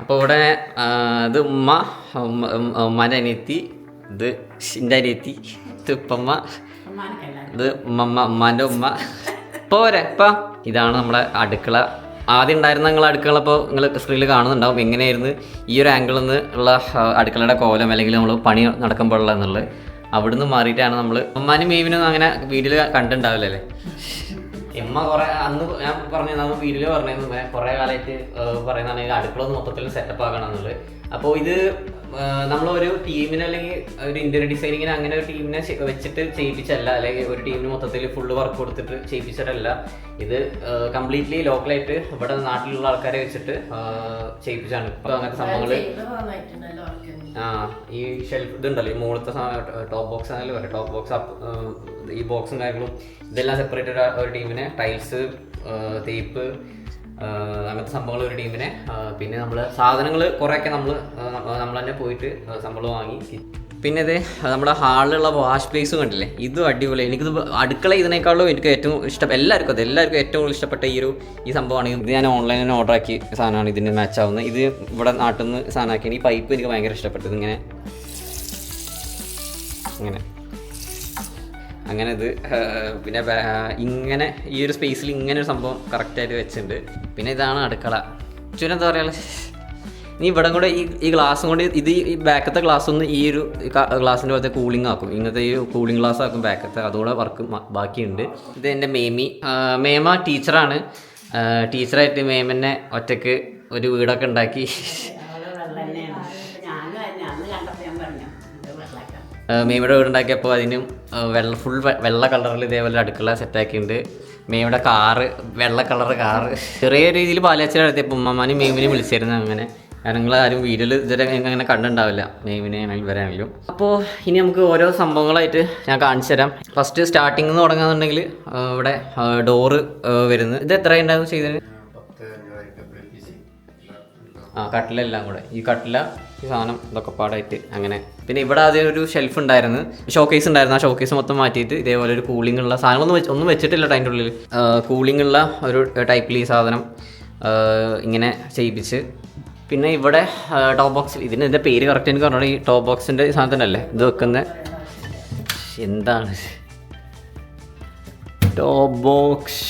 അപ്പോൾ ഇവിടെ ഇത് ഉമ്മാൻ്റെ അനിയത്തി, ഇത് എൻ്റെ അനിയത്തി, ഇത് ഉപ്പമ്മ, ഇത് ഉമ്മാൻ്റെ ഉമ്മ. പോരെ ഇപ്പം ഇതാണ് നമ്മുടെ അടുക്കള. ആദ്യം ഉണ്ടായിരുന്ന നിങ്ങൾ അടുക്കള ഇപ്പോൾ നിങ്ങൾ സ്ക്രീനിൽ കാണുന്നുണ്ടാവും എങ്ങനെയായിരുന്നു ഈ ഒരു ആംഗിളിൽ നിന്ന് ഉള്ള അടുക്കളയുടെ കോലം, അല്ലെങ്കിൽ നമ്മൾ പണി നടക്കുമ്പോഴുള്ള എന്നുള്ളത്. അവിടുന്ന് മാറിയിട്ടാണ് നമ്മൾ ഉമ്മാനും മീവിനും അങ്ങനെ വീട്ടിൽ കണ്ടിട്ടുണ്ടാവില്ലല്ലേ. എമ്മ കുറേ അന്ന് ഞാൻ പറഞ്ഞു നമ്മൾ വീട്ടിൽ പറഞ്ഞിരുന്നു കുറേ കാലമായിട്ട് പറയുന്നതാണ് അടുക്കള ഒന്ന് മൊത്തത്തിൽ സെറ്റപ്പ് ആക്കണം എന്നുള്ളത്. അപ്പോൾ ഇത് നമ്മളൊരു ടീമിന് അല്ലെങ്കിൽ ഒരു ഇന്റീരിയർ ഡിസൈനിങ്ങിന് അങ്ങനെ ഒരു ടീമിനെ വെച്ചിട്ട് ചെയ്യിപ്പിച്ചല്ല, അല്ലെങ്കിൽ ഒരു ടീമിന് മൊത്തത്തിൽ ഫുള്ള് വർക്ക് കൊടുത്തിട്ട് ചെയ്യിപ്പിച്ചിട്ടല്ല. ഇത് കംപ്ലീറ്റ്ലി ലോക്കലായിട്ട് ഇവിടെ നാട്ടിലുള്ള ആൾക്കാരെ വെച്ചിട്ട് ചെയ്യിപ്പിച്ചാണ്. ഇപ്പോൾ അങ്ങനത്തെ സംഭവങ്ങൾ ഈ ഷെൽഫ് ഇതുണ്ടല്ലോ, ഈ മുകളിലത്തെ ടോപ്പ് ബോക്സ് ആണെങ്കിലും പറയാം, ടോപ്പ് ബോക്സ് ഈ ബോക്സും കാര്യങ്ങളും ഇതെല്ലാം സെപ്പറേറ്റ് ഒരു ടീമിനെ, ടൈൽസ്, തേപ്പ്, അങ്ങനത്തെ സംഭവങ്ങൾ ഒരു ടീമിനെ. പിന്നെ നമ്മൾ സാധനങ്ങൾ കുറേയൊക്കെ നമ്മൾ തന്നെ പോയിട്ട് സംഭവം വാങ്ങി. പിന്നെ ഇത് നമ്മുടെ ഹാളിലുള്ള വാഷ് പ്ലേസും കണ്ടില്ലേ, ഇതും അടിപൊളി. എനിക്കിത് അടുക്കള ഇതിനേക്കാളും എനിക്ക് ഏറ്റവും ഇഷ്ടം, എല്ലാവർക്കും ഏറ്റവും കൂടുതൽ ഇഷ്ടപ്പെട്ട ഈ സംഭവമാണ്. ഇത് ഞാൻ ഓൺലൈനിൽ ഓർഡർ ആക്കിയ സാധനമാണ്, ഇതിന് മാച്ച് ആവുന്നത്. ഇത് ഇവിടെ നാട്ടിൽ നിന്ന് സാധനമാക്കിയാണ്. ഈ പൈപ്പ് എനിക്ക് ഭയങ്കര ഇഷ്ടപ്പെട്ടത്. ഇങ്ങനെ അങ്ങനെ ഇത് പിന്നെ ഇങ്ങനെ ഈ ഒരു സ്പേസിൽ ഇങ്ങനെ ഒരു സംഭവം കറക്റ്റായിട്ട് വെച്ചിട്ടുണ്ട്. പിന്നെ ഇതാണ് അടുക്കള. ചുരെന്താ പറയുക, നീ ഇവിടെ കൂടെ ഈ ഗ്ലാസും കൊണ്ട് ഈ ബാക്കത്തെ ഗ്ലാസ് ഒന്ന് ഈ ഒരു ഗ്ലാസിൻ്റെ പോലത്തെ കൂളിംഗ് ആക്കും. ഇങ്ങനത്തെ ഈ കൂളിംഗ് ഗ്ലാസ് ആക്കും ബാക്കത്തെ, അതുകൂടെ വർക്ക് ബാക്കിയുണ്ട്. ഇത് എൻ്റെ മേമ ടീച്ചറാണ്. ടീച്ചറായിട്ട് മേമനെ ഒറ്റയ്ക്ക് ഒരു വീടൊക്കെ ഉണ്ടാക്കി മേമയുടെ വീടുണ്ടാക്കിയപ്പോൾ അതിനും ഫുൾ വെള്ള കളറിൽ ഇതേപോലെ അടുക്കള സെറ്റാക്കിയിട്ടുണ്ട്. മേമയുടെ കാറ്, വെള്ള കളർ കാറ്. ചെറിയ രീതിയിൽ പാലാച്ചിൽ നടത്തിയപ്പോൾ ഉമ്മമാനും മേമിനെയും വിളിച്ചിരുന്നു. അങ്ങനെ നിങ്ങൾ ആരും വീഡിയോയിൽ ഇതുവരെ അങ്ങനെ കണ്ടിട്ടുണ്ടാവില്ല, മേമിനെ ആണെങ്കിലും ഇവരാണെങ്കിലും. അപ്പോൾ ഇനി നമുക്ക് ഓരോ സംഭവങ്ങളായിട്ട് ഞാൻ കാണിച്ചു തരാം. ഫസ്റ്റ് സ്റ്റാർട്ടിങ് എന്ന് തുടങ്ങുകയെന്നുണ്ടെങ്കിൽ ഇവിടെ ഡോറ് വരുന്നത്. ഇത് എത്ര ഉണ്ടായിരുന്നു ചെയ്തതിന്? കട്ടിലെല്ലാം കൂടെ, ഈ കട്ടില, ഈ സാധനം, ഇതൊക്കെ പാടായിട്ട് അങ്ങനെ. പിന്നെ ഇവിടെ ആദ്യം ഒരു ഷെൽഫ് ഉണ്ടായിരുന്നു, ഷോക്കേസ് ഉണ്ടായിരുന്നു. ആ ഷോക്കേസ് മൊത്തം മാറ്റിയിട്ട് ഇതേപോലെ ഒരു കൂളിംഗ് ഉള്ള സാധനം ഒന്നും വെച്ചിട്ടില്ല അതിൻ്റെ ഉള്ളിൽ. കൂളിംഗ് ഉള്ള ഒരു ടൈപ്പിൽ ഈ സാധനം ഇങ്ങനെ ചെയ്യിപ്പിച്ച്. പിന്നെ ഇവിടെ ടോപ്പ് ബോക്സിൽ, ഇതിൻ്റെ പേര് കറക്റ്റ് എനിക്ക് പറഞ്ഞാൽ ഈ ടോപ്പ് ബോക്സിൻ്റെ സാധനത്തിനല്ലേ ഇത് വെക്കുന്നത്, എന്താണ് ടോപ്പ് ബോക്സ്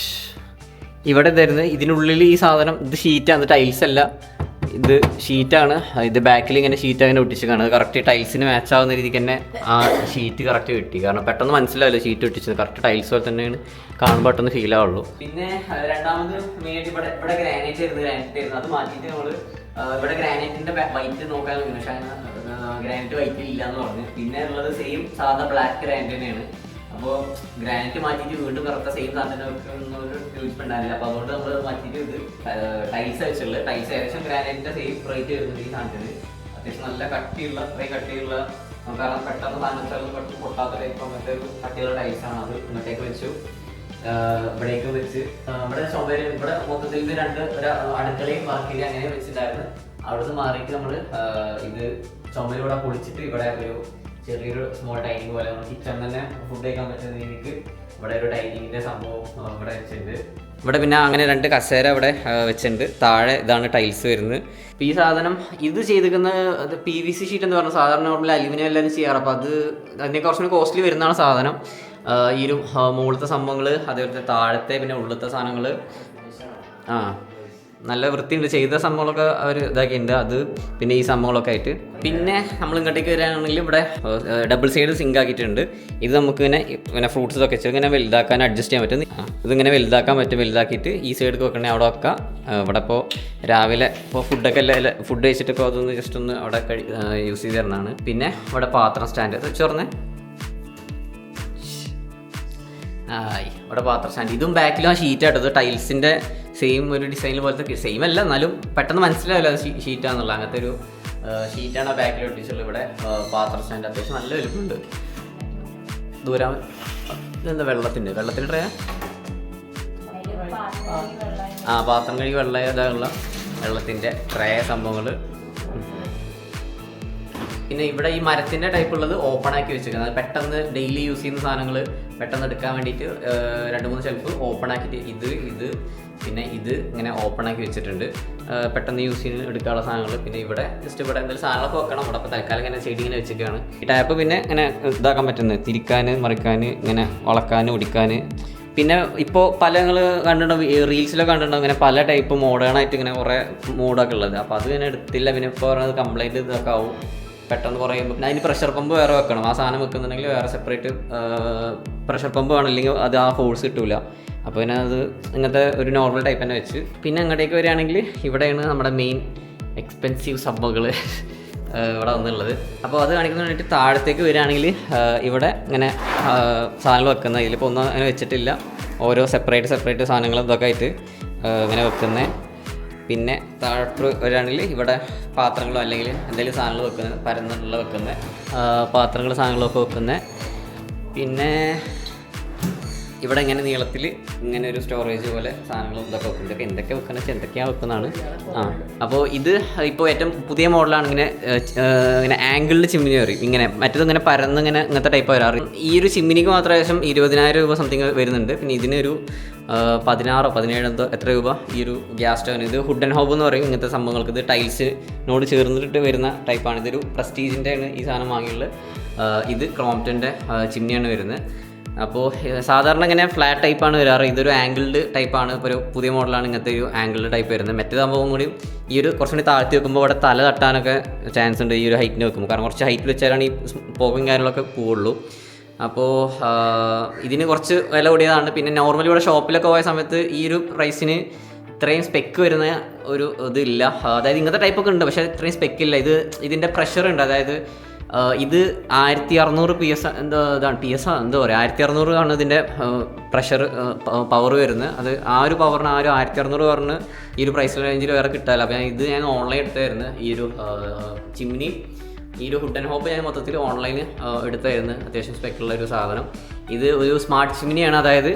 ഇവിടെ തരുന്നത്. ഇതിനുള്ളിൽ ഈ സാധനം, ഇത് ഷീറ്റാണ്, ടൈൽസ് അല്ല, ഇത് ഷീറ്റാണ്. ഇത് ബാക്കിൽ ഇങ്ങനെ ഷീറ്റ് അങ്ങനെ ഒട്ടിച്ചേക്കാണ്. കറക്റ്റ് ടൈൽസിന് മാച്ച് ആവുന്ന രീതിക്ക് തന്നെ ആ ഷീറ്റ് കറക്റ്റ് കിട്ടി. കാരണം പെട്ടെന്ന് മനസ്സിലാവില്ല ഷീറ്റ് ഒട്ടിച്ചത്, കറക്റ്റ് ടൈൽസ് പോലെ തന്നെയാണ് കാണുമ്പോൾ പെട്ടെന്ന് ഫീൽ ആവുള്ളൂ. പിന്നെ രണ്ടാമത് മെയിൻ ഇവിടെ ഗ്രാനൈറ്റ് ആയിരുന്നു, അത് മാറ്റിയിട്ട് നമ്മൾ ഇവിടെ ഗ്രാനൈറ്റിൻ്റെ വൈറ്റ് നോക്കാൻ നോക്കി, പക്ഷേ ഗ്രാനൈറ്റ് വൈറ്റ് ഇല്ല എന്ന് പറഞ്ഞു. പിന്നെ ഉള്ളത് സെയിം സാധാ ബ്ലാക്ക് ഗ്രാനൈറ്റ് തന്നെയാണ്. അപ്പോൾ ഗ്രാനൈറ്റ് മാറ്റിയിട്ട് വീണ്ടും കറുത്ത സെയിം സാധനം വെക്കുന്നൊരു യോജിപ്പുണ്ടായിരുന്നില്ല. അപ്പോൾ അതുകൊണ്ട് നമ്മൾ മാറ്റിയിട്ട് ഇത് ടൈൽസ് വെച്ചുള്ളത്. ടൈൽസ് ഏകദേശം ഗ്രാനൈറ്റിൻ്റെ സെയിം റേറ്റ് വരുന്നുണ്ട് ഈ സാധനത്തിന്. അത്യാവശ്യം നല്ല കട്ടിയുള്ള, അത്രയും കട്ടിയുള്ള, കാരണം പെട്ടെന്ന് സാധനം വെച്ചാലും പെട്ടെന്ന് പൊട്ടാത്ത ടൈപ്പ് അങ്ങനത്തെ ഒരു കട്ടിയുള്ള ടൈൽസാണ്. അത് ഇങ്ങോട്ടേക്ക് വെച്ചു, ഇവിടേക്ക് വെച്ച്. ഇവിടെ ചുമര്, ഇവിടെ മൊത്തത്തിൽ ഇത് ഒരു അടുക്കളയും ബാക്കിയിൽ അങ്ങനെ വെച്ചിട്ടായിരുന്നു. അവിടുന്ന് മാറിയിട്ട് നമ്മൾ ഇത് ചുമരിവിടെ പൊളിച്ചിട്ട് ഇവിടെ ഒരു ചെറിയൊരു സ്മോൾ ഡൈനിങ് പോലെ, നമ്മൾ കിച്ചൺ തന്നെ ഫുഡ് കഴിക്കാൻ പറ്റുന്ന രീതിക്ക് ഇവിടെ ഒരു ഡൈനിങ്ങിൻ്റെ സംഭവം ഇവിടെ വെച്ചിട്ടുണ്ട്. ഇവിടെ പിന്നെ അങ്ങനെ 2 കസേര ഇവിടെ വെച്ചിട്ടുണ്ട്. താഴെ ഇതാണ് ടൈൽസ് വരുന്നത്. അപ്പോൾ ഈ സാധനം ഇത് ചെയ്തിരിക്കുന്ന PVC ഷീറ്റ് എന്ന് പറഞ്ഞാൽ സാധാരണ നോർമൽ അലുമിനിയം എല്ലാവരും ചെയ്യാറ്. അപ്പോൾ അതിനെ കുറച്ചുകൂടി കോസ്റ്റ്ലി വരുന്നതാണ് സാധനം. ഈ ഒരു മുകളിലത്തെ സംഭവങ്ങൾ, അതേപോലത്തെ താഴത്തെ പിന്നെ ഉള്ളിലത്തെ സാധനങ്ങൾ നല്ല വൃത്തിയുണ്ട്. ചെയ്ത സംഭവങ്ങളൊക്കെ അവർ ഇതാക്കിയിട്ടുണ്ട്. അത് പിന്നെ ഈ സംഭവങ്ങളൊക്കെ ആയിട്ട്. പിന്നെ നമ്മൾ ഇങ്ങോട്ടേക്ക് വരികയാണെങ്കിൽ ഇവിടെ ഡബിൾ സൈഡ് സിങ്ക് ആക്കിയിട്ടുണ്ട്. ഇത് നമുക്ക് ഇങ്ങനെ ഫ്രൂട്ട്സ് ഒക്കെ വെച്ച് ഇങ്ങനെ വലുതാക്കാൻ അഡ്ജസ്റ്റ് ചെയ്യാൻ പറ്റും. ഇതിങ്ങനെ വലുതാക്കാൻ പറ്റും. വലുതാക്കിയിട്ട് ഈ സൈഡിൽ വെക്കണേ അവിടെ വെക്കാം. ഇവിടെ ഇപ്പോൾ രാവിലെ ഇപ്പോൾ ഫുഡ് കഴിച്ചിട്ടൊക്കെ അതൊന്ന് ജസ്റ്റ് ഒന്ന് അവിടെ യൂസ് ചെയ്ത് തരുന്നതാണ്. പിന്നെ ഇവിടെ പാത്രം സ്റ്റാൻഡ് ചോർന്നേ ഇവിടെ പാത്രം സ്റ്റാൻഡ്. ഇതും ബാക്കിലും ആ ഷീറ്റായിട്ടത് ടൈൽസിൻ്റെ സെയിം ഒരു ഡിസൈൻ പോലത്തെ, സെയിം അല്ല എന്നാലും പെട്ടെന്ന് മനസ്സിലാവില്ല അത് ഷീറ്റാണെന്നുള്ള അങ്ങനത്തെ ഒരു ഷീറ്റാണ് ബാക്കിൽ ഒട്ടിച്ചുള്ളത്. ഇവിടെ പാത്രം സ്റ്റാൻഡ് അത്യാവശ്യം നല്ല വലുപ്പമുണ്ട്. ദൂരം ഇതെന്താ വെള്ളത്തിൻ്റെ ട്രേ, പാത്രം കഴുകി വെള്ളത്തിൻ്റെ ട്രേ സംഭവങ്ങൾ. പിന്നെ ഇവിടെ ഈ മരത്തിൻ്റെ ടൈപ്പ് ഉള്ളത് ഓപ്പൺ ആക്കി വെച്ചിരിക്കുന്നത്, പെട്ടെന്ന് ഡെയിലി യൂസ് ചെയ്യുന്ന സാധനങ്ങൾ പെട്ടെന്ന് എടുക്കാൻ വേണ്ടിയിട്ട് 2-3 ഷെൽഫ് ഓപ്പൺ ആക്കിയിട്ട് ഇത് പിന്നെ ഇത് ഇങ്ങനെ ഓപ്പൺ ആക്കി വെച്ചിട്ടുണ്ട്, പെട്ടെന്ന് യൂസ് ചെയ്ത് എടുക്കാനുള്ള സാധനങ്ങൾ. പിന്നെ ഇവിടെ ജസ്റ്റ് ഇവിടെ എന്തെങ്കിലും സാധനങ്ങളൊക്കെ വെക്കണം. ഇവിടെ അപ്പോൾ തൽക്കാലം ഇങ്ങനെ ചെടി ഇങ്ങനെ വെച്ചിട്ടാണ്. ഈ ടാപ്പ് പിന്നെ ഇങ്ങനെ ഇതാക്കാൻ പറ്റുന്നത്, തിരിക്കാൻ മറിക്കാൻ ഇങ്ങനെ വളക്കാൻ ഒടിക്കാൻ. പിന്നെ ഇപ്പോൾ പല നിങ്ങൾ കണ്ടിട്ടുണ്ടാവും, റീൽസിലൊക്കെ കണ്ടിട്ടുണ്ടാവും ഇങ്ങനെ പല ടൈപ്പ് മോഡേണായിട്ട് ഇങ്ങനെ കുറേ മോഡൊക്കെ ഉള്ളത്. അപ്പോൾ അത് ഇങ്ങനെ എടുത്തില്ല. പിന്നെ ഇപ്പോൾ പറയുന്നത് കംപ്ലൈൻറ്റ് ഇതൊക്കെ ആവും പെട്ടെന്ന് കുറയുമ്പോൾ. പിന്നെ അതിന് പ്രഷർ പമ്പ് വേറെ വെക്കണം. ആ സാധനം വെക്കുന്നുണ്ടെങ്കിൽ വേറെ സെപ്പറേറ്റ് പ്രഷർ പമ്പ് വേണം, അല്ലെങ്കിൽ അത് ആ ഫോഴ്സ് കിട്ടില്ല. അപ്പോൾ പിന്നെ അത് ഇങ്ങനത്തെ ഒരു നോർമൽ ടൈപ്പ് തന്നെ വെച്ച്. പിന്നെ അങ്ങോട്ടേക്ക് വരികയാണെങ്കിൽ ഇവിടെയാണ് നമ്മുടെ മെയിൻ എക്സ്പെൻസീവ് സബ്ബുകൾ ഇവിടെ വന്നുള്ളത്. അപ്പോൾ അത് കാണിക്കുന്ന വേണ്ടിയിട്ട് താഴത്തേക്ക് വരികയാണെങ്കിൽ ഇവിടെ ഇങ്ങനെ സാധനങ്ങൾ വെക്കുന്നത്, ഇതിലിപ്പോൾ ഒന്നും അങ്ങനെ വെച്ചിട്ടില്ല, ഓരോ സെപ്പറേറ്റ് സാധനങ്ങളും ഇതൊക്കെ ആയിട്ട് ഇങ്ങനെ വെക്കുന്നത്. പിന്നെ താഴോട്ട് വരികയാണെങ്കിൽ ഇവിടെ പാത്രങ്ങളോ അല്ലെങ്കിൽ എന്തെങ്കിലും സാധനങ്ങൾ വെക്കുന്നത്, പരന്നുള്ള വെക്കുന്നത് പാത്രങ്ങൾ സാധനങ്ങളൊക്കെ വെക്കുന്നത്. പിന്നെ ഇവിടെ ഇങ്ങനെ നീളത്തിൽ ഇങ്ങനെ ഒരു സ്റ്റോറേജ് പോലെ സാധനങ്ങളും ഇതൊക്കെ വെക്കും. ഇതൊക്കെ എന്തൊക്കെ വെക്കുന്നത് വെച്ചാൽ എന്തൊക്കെയാണ് വെക്കുന്നതാണ്. അപ്പോൾ ഇത് ഇപ്പോൾ ഏറ്റവും പുതിയ മോഡലാണ്. ഇങ്ങനെ ആംഗിളിൽ ചിമ്മിനി പറയും. ഇങ്ങനെ മറ്റേത് ഇങ്ങനെ പരന്ന് ഇങ്ങനത്തെ ടൈപ്പ് വരാറ്. ഈ ഒരു ചിമ്മിനിക്ക് മാത്രം ഏകദേശം 20,000 രൂപ സംതിങ് വരുന്നുണ്ട്. പിന്നെ ഇതിനൊരു 16-17 എത്ര രൂപ ഈ ഒരു ഗ്യാസ് സ്റ്റൗവിന്. ഇത് ഹുഡ് ആൻഡ് ഹോബ് എന്ന് പറയും ഇങ്ങനത്തെ സംഭവങ്ങൾക്ക്. ഇത് ടൈൽസിനോട് ചേർന്നിട്ട് വരുന്ന ടൈപ്പാണ്. ഇതൊരു പ്രസ്റ്റീജിൻ്റെ ആണ് ഈ സാധനം വാങ്ങിയുള്ളത്. ഇത് ക്രോംപ്റ്റൻ്റെ ചിമ്മിനിയാണ് വരുന്നത്. അപ്പോൾ സാധാരണ ഇങ്ങനെ ഫ്ലാറ്റ് ടൈപ്പാണ് വരാറ്. ഇതൊരു ആംഗിൾഡ് ടൈപ്പാണ്. ഇപ്പോൾ ഒരു പുതിയ മോഡലാണ് ഇങ്ങനത്തെ ഒരു ആംഗിൾഡ് ടൈപ്പ് വരുന്നത്. മറ്റേതാകുമ്പോൾ കൂടി ഈ ഒരു കുറച്ചുകൂടി താഴ്ത്തി വെക്കുമ്പോൾ ഇവിടെ തല തട്ടാനൊക്കെ ചാൻസ് ഉണ്ട് ഈ ഒരു ഹൈറ്റിന് വെക്കുമ്പോൾ. കാരണം കുറച്ച് ഹൈറ്റിൽ വെച്ചാലാണ് ഈ പുകയും കാര്യങ്ങളൊക്കെ പോവുള്ളൂ. അപ്പോൾ ഇതിന് കുറച്ച് വില കൂടിയതാണ്. പിന്നെ നോർമലി ഇവിടെ ഷോപ്പിലൊക്കെ പോയ സമയത്ത് ഈ ഒരു പ്രൈസിന് ഇത്രയും സ്പെക്ക് വരുന്ന ഒരു ഇതില്ല. അതായത് ഇങ്ങനത്തെ ടൈപ്പൊക്കെ ഉണ്ട്, പക്ഷേ ഇത്രയും സ്പെക്കില്ല. ഇതിൻ്റെ പ്രഷർ ഉണ്ട്. അതായത് ഇത് 1600 PS ഇതാണ് PS എന്താ പറയുക 1600 ആണ് ഇതിൻ്റെ പ്രഷർ പവർ വരുന്നത്. അത് ആ ഒരു പവറിന് 1600 പവറിന് ഈ ഒരു പ്രൈസ് റേഞ്ചിൽ വേറെ കിട്ടാല്ല. അപ്പോൾ ഇത് ഞാൻ ഓൺലൈൻ എടുത്തായിരുന്നു. ഈ ഒരു ചിമ്മിനി, ഈ ഒരു ഹുഡ് ആൻഡ് ഹോപ്പ് ഞാൻ മൊത്തത്തിൽ ഓൺലൈനിൽ എടുത്തായിരുന്നു. അത്യാവശ്യം സ്പെക്കുള്ള ഒരു സാധനം. ഇത് ഒരു സ്മാർട്ട് ചിമ്മിനിയാണ്. അതായത്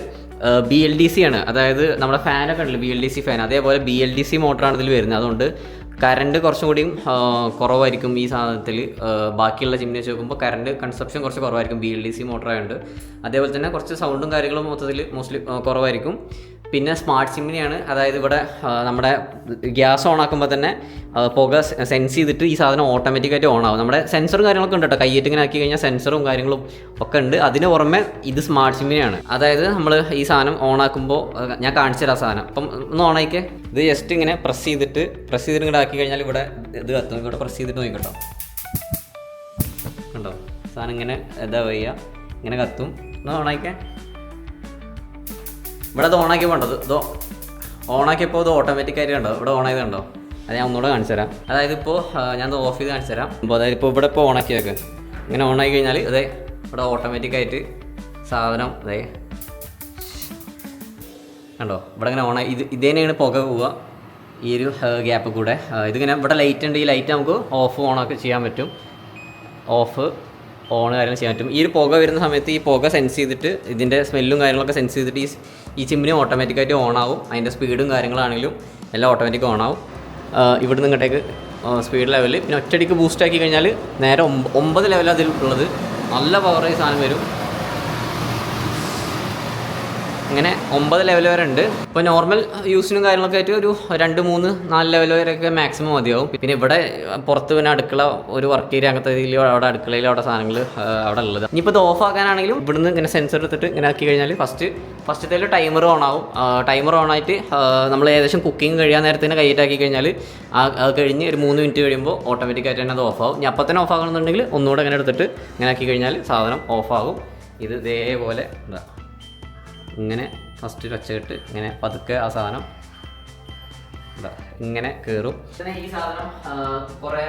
BLDC ആണ്. അതായത് നമ്മുടെ ഫാനൊക്കെ ഉണ്ടല്ലോ BLDC ഫാൻ, അതേപോലെ BLDC മോട്ടറാണ് ഇതിൽ വരുന്നത്. അതുകൊണ്ട് കറണ്ട് കുറച്ചും കൂടിയും കുറവായിരിക്കും ഈ സാധനത്തിൽ. ബാക്കിയുള്ള ചിമ്മിനി വെച്ച് നോക്കുമ്പോൾ കറണ്ട് കൺസപ്ഷൻ കുറച്ച് കുറവായിരിക്കും BLDC മോട്ടറായതുകൊണ്ട്. അതേപോലെ തന്നെ കുറച്ച് സൗണ്ടും കാര്യങ്ങളും മൊത്തത്തിൽ മോസ്റ്റ്ലി കുറവായിരിക്കും. പിന്നെ സ്മാർട്ട് ചിമ്മിനിയാണ്. അതായത് ഇവിടെ നമ്മുടെ ഗ്യാസ് ഓൺ ആക്കുമ്പോൾ തന്നെ പുക സെൻസ് ചെയ്തിട്ട് ഈ സാധനം ഓട്ടോമാറ്റിക്കായിട്ട് ഓൺ ആവും. നമ്മുടെ സെൻസറും കാര്യങ്ങളൊക്കെ ഉണ്ട് കേട്ടോ. കയ്യേറ്റ് ഇങ്ങനെ ആക്കി കഴിഞ്ഞാൽ സെൻസറും കാര്യങ്ങളും ഒക്കെ ഉണ്ട്. അതിന് പുറമെ ഇത് സ്മാർട്ട് ചിമ്മിനിയാണ്. അതായത് നമ്മൾ ഈ സാധനം ഓൺ ആക്കുമ്പോൾ ഞാൻ കാണിച്ചു തരാം സാധനം. അപ്പം ഒന്ന് ഓൺ ആക്കിയേ. ഇത് ജസ്റ്റ് ഇങ്ങനെ പ്രസ് ചെയ്തിട്ട് ഇങ്ങോട്ട് ആക്കി കഴിഞ്ഞാൽ ഇവിടെ ഇത് കത്തും. ഇവിടെ പ്രസ് ചെയ്തിട്ട് നോക്കിട്ടോ, കണ്ടോ സാധനം ഇങ്ങനെ എന്താ പറയുക ഇങ്ങനെ കത്തും. ഒന്ന് ഓണാക്കിയേ. ഇവിടെ ഇത് ഓണാക്കിയപ്പോൾ ഉണ്ടോ, ഇത് ഓണാക്കിയപ്പോൾ ഇത് ഓട്ടോമാറ്റിക്കായിട്ട് കണ്ടോ ഇവിടെ ഓണായത് കണ്ടോ. അത് ഞാൻ ഒന്നുകൂടെ കാണിച്ചു തരാം. അതായത് ഇപ്പോൾ ഞാൻ ഓഫ് ചെയ്ത് കാണിച്ചു തരാം. അപ്പോൾ അതായത് ഇപ്പോൾ ഇവിടെ ഇപ്പോൾ ഓണാക്കി വെക്കുക. ഇങ്ങനെ ഓണാക്കി കഴിഞ്ഞാൽ അതെ ഇവിടെ ഓട്ടോമാറ്റിക്കായിട്ട് സാധനം അതെ കണ്ടോ ഇവിടെ ഇങ്ങനെ ഓണായി. ഇതേനെയാണ് പുക പോവുക ഈ ഒരു ഗ്യാപ്പ് കൂടെ. ഇതിങ്ങനെ ഇവിടെ ലൈറ്റ് ഉണ്ട്. ഈ ലൈറ്റ് നമുക്ക് ഓഫ് ഓണൊക്കെ ചെയ്യാൻ പറ്റും. ഓഫ് ഓൺ കാര്യങ്ങൾ ചെയ്യാൻ പറ്റും. ഈ ഒരു പുക വരുന്ന സമയത്ത് ഈ പുക സെൻസ് ചെയ്തിട്ട് ഇതിൻ്റെ സ്മെല്ലും കാര്യങ്ങളൊക്കെ സെൻസ് ചെയ്തിട്ട് ഈ ചിമ്മിനി ഓട്ടോമാറ്റിക്കായിട്ട് ഓൺ ആവും. അതിൻ്റെ സ്പീഡും കാര്യങ്ങളാണെങ്കിലും എല്ലാം ഓട്ടോമാറ്റിക് ഓൺ ആവും. ഇവിടെ നിന്ന് ഇങ്ങോട്ടേക്ക് സ്പീഡ് ലെവലിൽ പിന്നെ ഒറ്റയടിക്ക് ബൂസ്റ്റ് ആക്കി കഴിഞ്ഞാൽ നേരെ 9 ലെവലാണ് അതിൽ ഉള്ളത്. നല്ല പവർ ഈ സാധനം വരും. അങ്ങനെ 9 ലെവൽ വരെ ഉണ്ട്. ഇപ്പോൾ നോർമൽ യൂസിനും കാര്യങ്ങളൊക്കെ ആയിട്ട് ഒരു 2, 3, 4 ലെവൽ വരെയൊക്കെ മാക്സിമം മതിയാവും. പിന്നെ ഇവിടെ പുറത്ത് പിന്നെ അടുക്കള ഒരു വർക്ക് ഏരിയ അങ്ങനത്തെ രീതിയിൽ അവിടെ അടുക്കളയിൽ അവിടെ സാധനങ്ങൾ അവിടെ ഉള്ളത്. ഇനിയിപ്പോൾ ഇത് ഓഫ് ആക്കാനാണെങ്കിലും ഇവിടുന്ന് ഇങ്ങനെ സെൻസർ എടുത്തിട്ട് ഇങ്ങനെ ആക്കി കഴിഞ്ഞാൽ ഫസ്റ്റത്തേൽ ടൈമർ ഓൺ ആവും. ടൈമർ ഓൺ ആയിട്ട് നമ്മൾ ഏകദേശം കുക്കിംഗ് കഴിയാൻ നേരത്തിന് കൈയിട്ടാക്കി കഴിഞ്ഞാൽ അത് കഴിഞ്ഞ് ഒരു 3 മിനിറ്റ് കഴിയുമ്പോൾ ഓട്ടോമാറ്റിക്കായിട്ട് തന്നെ അത് ഓഫ് ആവും. ഇനി അപ്പം തന്നെ ഓഫ് ആകണമെന്നുണ്ടെങ്കിൽ ഒന്നുകൂടെ ഇങ്ങനെ എടുത്തിട്ട് ഇങ്ങനെ ആക്കി കഴിഞ്ഞാൽ സാധനം ഓഫാകും. ഇത് ഇതേപോലെ എന്താ ഇങ്ങനെ ഫസ്റ്റ് വെച്ചിട്ട് ഇങ്ങനെ പതുക്കെ ആ സാധനം ഇങ്ങനെ കയറും. പിന്നെ ഈ സാധനം കുറേ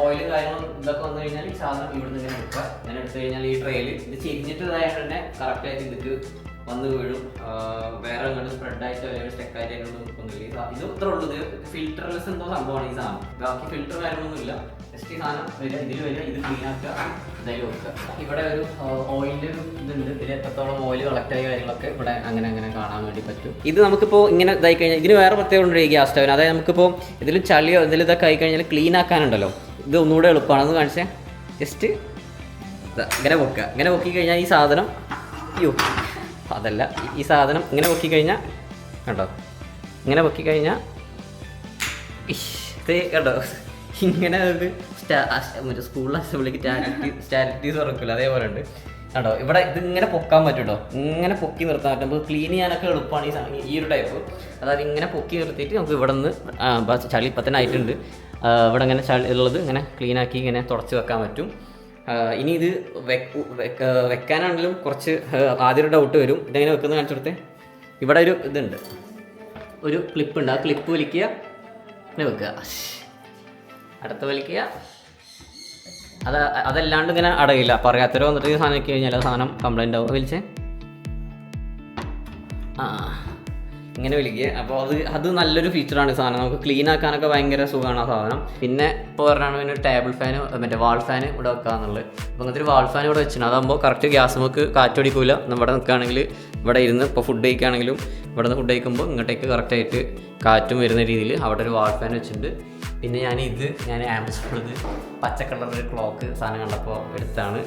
ഓയിലും കാര്യങ്ങളും ഇതൊക്കെ വന്നു കഴിഞ്ഞാൽ ഈ സാധനം ഇവിടുന്ന് ഇങ്ങനെ എടുക്കുക. ഇങ്ങനെ എടുത്തു കഴിഞ്ഞാൽ ഈ ട്രെയിൽ ഇത് ചെരിഞ്ഞിട്ട് ഇതായിട്ട് തന്നെ കറക്റ്റായിട്ട് ഇതിക്ക് വന്ന് വീഴും. വേറെ ഇങ്ങോട്ട് സ്പ്രെഡായിട്ട് അല്ലെങ്കിൽ സ്റ്റെക്കായിട്ട് അതിനൊന്നും നിൽക്കുന്നില്ല. ഇത് ഇത്ര ഉള്ളത് ഫിൽറ്റർലെസ് എന്തോ സംഭവമാണ് ഈ സാധനം. ബാക്കി ഫിൽറ്റർ കാര്യങ്ങളൊന്നുമില്ല. ജസ്റ്റ് ഈ സാധനം വരിക, ഇതിൽ വരിക, ഇത് ക്ലീൻ ആക്കുക, ഇതായി വെക്കുക. ഇവിടെ ഒരു ഓയിലിൻ്റെ ഒരു ഇതുണ്ട്. ഇതിൽ എത്രത്തോളം ഓയിൽ കളക്ട് ആയ കാര്യങ്ങളൊക്കെ ഇവിടെ അങ്ങനെ കാണാൻ വേണ്ടി പറ്റും. ഇത് നമുക്കിപ്പോൾ ഇങ്ങനെ ഇതായി കഴിഞ്ഞാൽ ഇതിന് വേറെ പ്രത്യേകം ഉണ്ട് ഈ ഗ്യാസ് സ്റ്റൗവിന്. അതായത് നമുക്കിപ്പോൾ ഇതിൽ ചളിയോ ഇതിൽ ഇതൊക്കെ ആയി കഴിഞ്ഞാൽ ക്ലീൻ ആക്കാനുണ്ടല്ലോ, ഇത് ഒന്നുകൂടെ എളുപ്പമാണ്. അത് കാണിച്ചേ. ജസ്റ്റ് ഇങ്ങനെ പൊക്കുക. ഇങ്ങനെ പൊക്കി കഴിഞ്ഞാൽ ഈ സാധനം അതല്ല, ഈ സാധനം ഇങ്ങനെ പൊക്കി കഴിഞ്ഞാൽ കേട്ടോ, ഇങ്ങനെ പൊക്കി കഴിഞ്ഞാൽ ഇത് കേട്ടോ ഇങ്ങനെ ഒരു മറ്റേ സ്കൂളിൽ അസംബ്ലിക്ക് സ്റ്റാറ്റിറ്റീസ് തുറക്കില്ല അതേപോലെ ഉണ്ട് കേട്ടോ. ഇവിടെ ഇതിങ്ങനെ പൊക്കാൻ പറ്റും കേട്ടോ, ഇങ്ങനെ പൊക്കി നിർത്താൻ പറ്റും. നമുക്ക് ക്ലീൻ ചെയ്യാനൊക്കെ എളുപ്പമാണ് ഈ ഒരു ടൈപ്പ്. അതായത് ഇങ്ങനെ പൊക്കി നിർത്തിയിട്ട് നമുക്ക് ഇവിടെ നിന്ന് ചളി ഇപ്പം തന്നെ ആയിട്ടുണ്ട്, ഇവിടെ ഇങ്ങനെ ചളി ഉള്ളത് ഇങ്ങനെ ക്ലീനാക്കി ഇങ്ങനെ തുടച്ച് വെക്കാൻ പറ്റും. ഇനി ഇത് വെക്കാനാണെങ്കിലും കുറച്ച് ആദ്യം ഒരു ഡൗട്ട് വരും, ഇതെങ്ങനെ വെക്കുന്നത് കാണിച്ചു കൊടുത്തേ. ഇവിടെ ഒരു ഇതുണ്ട്, ഒരു ക്ലിപ്പ് ഉണ്ട്, ആ ക്ലിപ്പ് വലിക്കുക, ഇങ്ങനെ വെക്കുക, അടുത്ത് വലിക്കുക. അതല്ലാണ്ട് ഇങ്ങനെ അടയില്ല. പറയാത്തവരോ വന്നിട്ട് സാധനം വെച്ച് കഴിഞ്ഞാൽ ആ സാധനം കംപ്ലൈൻ്റ് ആവും. വലിച്ചേ ഇങ്ങനെ വിളിക്കുക. അപ്പോൾ അത് നല്ലൊരു ഫീച്ചറാണ് ഈ സാധനം. നമുക്ക് ക്ലീൻ ആക്കാനൊക്കെ ഭയങ്കര സുഖമാണ് ആ സാധനം. പിന്നെ ഇപ്പോൾ പറഞ്ഞാണ് പിന്നെ ഒരു ടേബിൾ ഫാന് മറ്റേ വാൾ ഫാൻ ഇവിടെ വെക്കാന്നുള്ളത്. അപ്പോൾ അങ്ങനത്തെ ഒരു വാൾ ഫാൻ ഇവിടെ വെച്ചിട്ടുണ്ട്. അതാകുമ്പോൾ കറക്റ്റ് ഗ്യാസ് നമുക്ക് കാറ്റടിക്കില്ല. ഇവിടെ നിൽക്കുകയാണെങ്കിൽ ഇവിടെ ഇരുന്ന് ഇപ്പോൾ ഫുഡ് കഴിക്കുകയാണെങ്കിലും ഇവിടെ നിന്ന് ഫുഡ് കഴിക്കുമ്പോൾ ഇങ്ങോട്ടേക്ക് കറക്റ്റായിട്ട് കാറ്റും വരുന്ന രീതിയിൽ അവിടെ ഒരു വാൾ ഫാൻ വെച്ചിട്ടുണ്ട്. പിന്നെ ഞാൻ ആമസോണിൽ പച്ച കളർ ക്ലോക്ക് സാധനം കണ്ടപ്പോൾ എടുത്താണ്.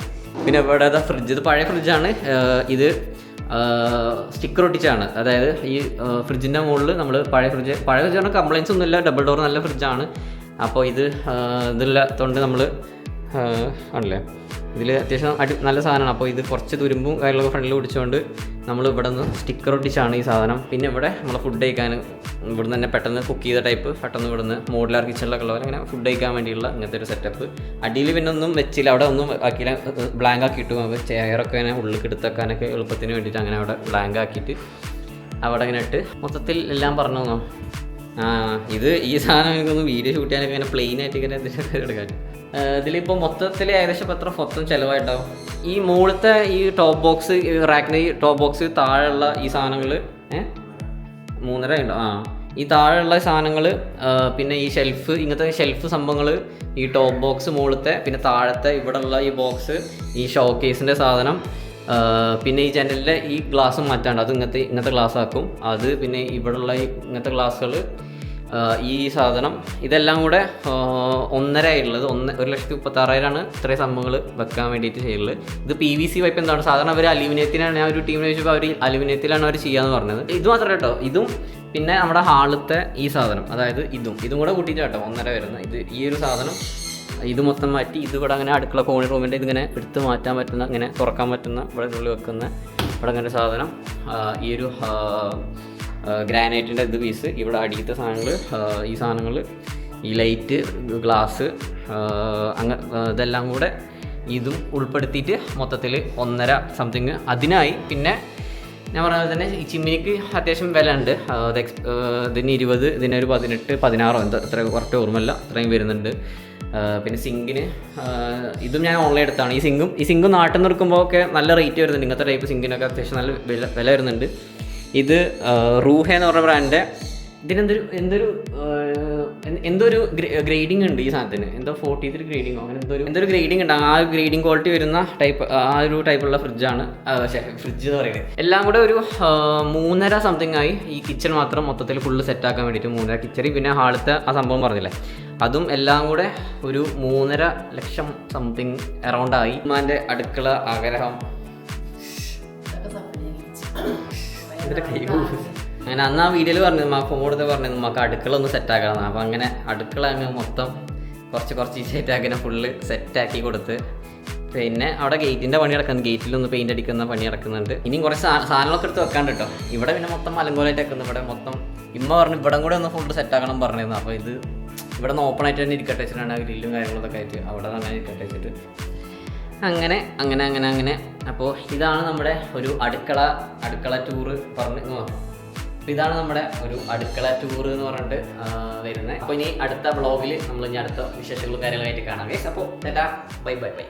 പിന്നെ ഇവിടെ ഫ്രിഡ്ജ്, ഇത് പഴയ ഫ്രിഡ്ജാണ്. ഇത് സ്റ്റിക്കർ ഒട്ടിച്ചാണ്. അതായത് ഈ ഫ്രിഡ്ജിൻ്റെ മുകളിൽ നമ്മൾ പഴയ ഫ്രിഡ്ജ് പറഞ്ഞാൽ കംപ്ലയിൻസ് ഒന്നുമില്ല, ഡബിൾ ഡോർ നല്ല ഫ്രിഡ്ജാണ്. അപ്പോൾ ഇതില്ലാത്തതുകൊണ്ട് നമ്മൾ ആണല്ലേ ഇതിൽ അത്യാവശ്യം നല്ല സാധനമാണ്. അപ്പോൾ ഇത് കുറച്ച് തുരുമ്പും കാര്യങ്ങളൊക്കെ ഫ്രണ്ടിൽ പിടിച്ചുകൊണ്ട് നമ്മൾ ഇവിടെ നിന്ന് സ്റ്റിക്കർ ഒട്ടിച്ചാണ് ഈ സാധനം. പിന്നെ ഇവിടെ നമ്മൾ ഫുഡ് കഴിക്കാൻ ഇവിടെ നിന്ന് തന്നെ പെട്ടെന്ന് കുക്ക് ചെയ്ത ടൈപ്പ് പെട്ടെന്ന് ഇവിടെ നിന്ന് മോഡുലാർ കിച്ചണിലൊക്കെ ഉള്ളവർ അങ്ങനെ ഫുഡ് കഴിക്കാൻ വേണ്ടിയുള്ള ഇങ്ങനത്തെ ഒരു സെറ്റപ്പ്. അടിയിൽ പിന്നെ ഒന്നും വെച്ചില്ല, അവിടെ ഒന്നും ആക്കിയില്ല, ബ്ലാങ്ക് ആക്കിയിട്ട് നമുക്ക് ചെയറൊക്കെ ഇങ്ങനെ ഉള്ളിൽ എടുത്തേക്കാനൊക്കെ എളുപ്പത്തിന് വേണ്ടിയിട്ട് അങ്ങനെ അവിടെ ബ്ലാങ്ക് ആക്കിയിട്ട് അവിടെ ഇങ്ങനെ ഇട്ട് മൊത്തത്തിൽ എല്ലാം പറഞ്ഞു തന്നോ. ഇത് ഈ സാധനം എനിക്കൊന്ന് വീഡിയോ ഷൂട്ട് ചെയ്യാനൊക്കെ ഇങ്ങനെ പ്ലെയിൻ ആയിട്ട് ഇങ്ങനെ എന്തെങ്കിലുമൊക്കെ എടുക്കാൻ. ഇതിലിപ്പോൾ മൊത്തത്തിൽ ഏകദേശം എത്ര മൊത്തം ചിലവായിട്ടുണ്ടാവും. ഈ മുകളിലത്തെ ഈ ടോപ്പ് ബോക്സ്, റാക്കിൻ്റെ ഈ ടോപ്പ് ബോക്സ്, താഴെയുള്ള ഈ സാധനങ്ങൾ 3.5 ഉണ്ടാവും. ഈ താഴെയുള്ള സാധനങ്ങൾ, പിന്നെ ഈ ഷെൽഫ്, ഇങ്ങനത്തെ ഷെൽഫ് സംഭവങ്ങൾ, ഈ ടോപ്പ് ബോക്സ് മുകളിലത്തെ, പിന്നെ താഴത്തെ ഇവിടെയുള്ള ഈ ബോക്സ്, ഈ ഷോ കേസിൻ്റെ സാധനം, പിന്നെ ഈ ജനലിൻ്റെ ഈ ഗ്ലാസ്സും മാറ്റാണ്ട് അത് ഇങ്ങനത്തെ ഗ്ലാസ് ആക്കും. അത് പിന്നെ ഇവിടെയുള്ള ഈ ഇങ്ങനത്തെ ഗ്ലാസ്സുകൾ, ഈ സാധനം, ഇതെല്ലാം കൂടെ 1.5 ആയിട്ടുള്ളത് 1,36,000 ഇത്രയും സംഭവങ്ങൾ വെക്കാൻ വേണ്ടിയിട്ട് ചെയ്യുള്ളത്. ഇത് PVC പൈപ്പ് എന്താണ് സാധാരണ അവർ അലുമിനിയത്തിനാണ്. ഞാൻ ഒരു ടീമിനെ ചോദിച്ചപ്പോൾ അവർ അലുമിനിയത്തിലാണ് അവർ ചെയ്യാന്ന് പറഞ്ഞത്. ഇത് മാത്രമല്ല കേട്ടോ, ഇതും പിന്നെ നമ്മുടെ ഹാളത്തെ ഈ സാധനം, അതായത് ഇതും കൂടെ കൂട്ടിയിട്ട് കേട്ടോ 1.5 വരുന്നത്. ഇത് ഈ ഒരു സാധനം ഇത് മൊത്തം മാറ്റി ഇത് ഇവിടെ അങ്ങനെ അടുക്കള കോണി റൂമിൻ്റെ ഇതിങ്ങനെ എടുത്ത് മാറ്റാൻ പറ്റുന്ന, ഇങ്ങനെ തുറക്കാൻ പറ്റുന്ന, ഇവിടെ ഉള്ളിൽ വെക്കുന്ന ഇവിടെ അങ്ങനെ സാധനം. ഈ ഒരു ഗ്രാനൈറ്റിൻ്റെ ഇത് പീസ്, ഇവിടെ അടിയത്തെ സാധനങ്ങൾ, ഈ സാധനങ്ങൾ, ഈ ലൈറ്റ്, ഗ്ലാസ്, ഇതെല്ലാം കൂടെ ഇതും ഉൾപ്പെടുത്തിയിട്ട് മൊത്തത്തിൽ 1.5 സംതിങ് അതിനായി. പിന്നെ ഞാൻ പറഞ്ഞ തന്നെ ഈ ചിമ്മിനിക്ക് അത്യാവശ്യം വില ഉണ്ട്. ഇതിന് 20, ഇതിനൊരു 18, 16 എന്താ അത്ര കറക്റ്റ് ഓർമ്മയില്ല, അത്രയും വരുന്നുണ്ട്. പിന്നെ സിങ്കിന് ഇതും ഞാൻ ഓൺലൈൻ എടുത്താണ്. ഈ സിങ്കും നാട്ടിൽ നിന്ന് എടുക്കുമ്പോൾ ഒക്കെ നല്ല റേറ്റ് വരുന്നുണ്ട്. ഇങ്ങനത്തെ ടൈപ്പ് സിങ്കിനൊക്കെ അത്യാവശ്യം നല്ല വില വരുന്നുണ്ട്. ഇത് റൂഹെ എന്ന് പറഞ്ഞ ബ്രാൻഡ്. എന്തൊരു ഗ്രേഡിങ് ഉണ്ട് ഈ സാധനത്തിന്, എന്തോ 43 ഗ്രേഡിങ്ങോ അങ്ങനെ എന്തൊരു ഗ്രേഡിങ് ഉണ്ട്. ആ ഗ്രേഡിങ് ക്വാളിറ്റി വരുന്ന ടൈപ്പ്, ആ ഒരു ടൈപ്പുള്ള ഫ്രിഡ്ജാണ്. ഫ്രിഡ്ജ് എന്ന് പറയുന്നത് എല്ലാം കൂടെ ഒരു 3.5 സംതിങ് ആയി. ഈ കിച്ചൺ മാത്രം മൊത്തത്തിൽ ഫുള്ള് സെറ്റാക്കാൻ വേണ്ടിയിട്ട് 3.5 കിച്ചൺ, പിന്നെ ഹാളത്തെ ആ സംഭവം പറഞ്ഞില്ലേ അതും എല്ലാം കൂടെ ഒരു 3.5 ലക്ഷം സംതിങ് അറൗണ്ട് ആയി. ഉമ്മാൻ്റെ അടുക്കള ആഗ്രഹം അങ്ങനെ അന്ന് ആ വീഡിയോയിൽ പറഞ്ഞു, ഫോണിൽ പറഞ്ഞു നമുക്ക് അടുക്കള ഒന്ന് സെറ്റാക്കണം. അപ്പോൾ അങ്ങനെ അടുക്കള അങ്ങ് മൊത്തം കുറച്ച് ഈസിയായിട്ട് അങ്ങനെ ഫുള്ള് സെറ്റാക്കി കൊടുത്ത്. പിന്നെ അവിടെ ഗേറ്റിൻ്റെ പണി നടക്കുന്നുണ്ട്, ഗേറ്റിലൊന്ന് പെയിൻ്റ് അടിക്കുന്ന പണി നടക്കുന്നുണ്ട്. ഇനിയും കുറച്ച് സാധനങ്ങളൊക്കെ എടുത്ത് വെക്കാണ്ട് കേട്ടോ. ഇവിടെ പിന്നെ മൊത്തം അലങ്കോലായിട്ട് വെക്കുന്നു. ഇവിടെ മൊത്തം ഇമ്മ പറഞ്ഞു ഇവിടെ കൂടെ ഒന്ന് ഫുള്ള് സെറ്റാക്കണം പറഞ്ഞിരുന്നു. അപ്പോൾ ഇത് ഇവിടെ നിന്ന് ഓപ്പൺ ആയിട്ട് തന്നെ ഇരിക്കട്ടെ വെച്ചിട്ടാണ് ഗ്രില്ലും കാര്യങ്ങളൊക്കെ ആയിട്ട് അവിടെ തന്നെ ഇരിക്കട്ടെ വെച്ചിട്ട് അങ്ങനെ. അപ്പോൾ ഇതാണ് നമ്മുടെ ഒരു അടുക്കള ടൂറ് പറഞ്ഞു. അപ്പോൾ ഇതാണ് നമ്മുടെ ഒരു അടുക്കള ടൂർ എന്ന് പറഞ്ഞിട്ട് വരുന്നത്. അപ്പോൾ ഇനി അടുത്ത വ്ളോഗിൽ നമ്മൾ ഇനി അടുത്ത വിശേഷങ്ങളും കാര്യങ്ങളായിട്ട് കാണാം. അപ്പോൾ ബൈ.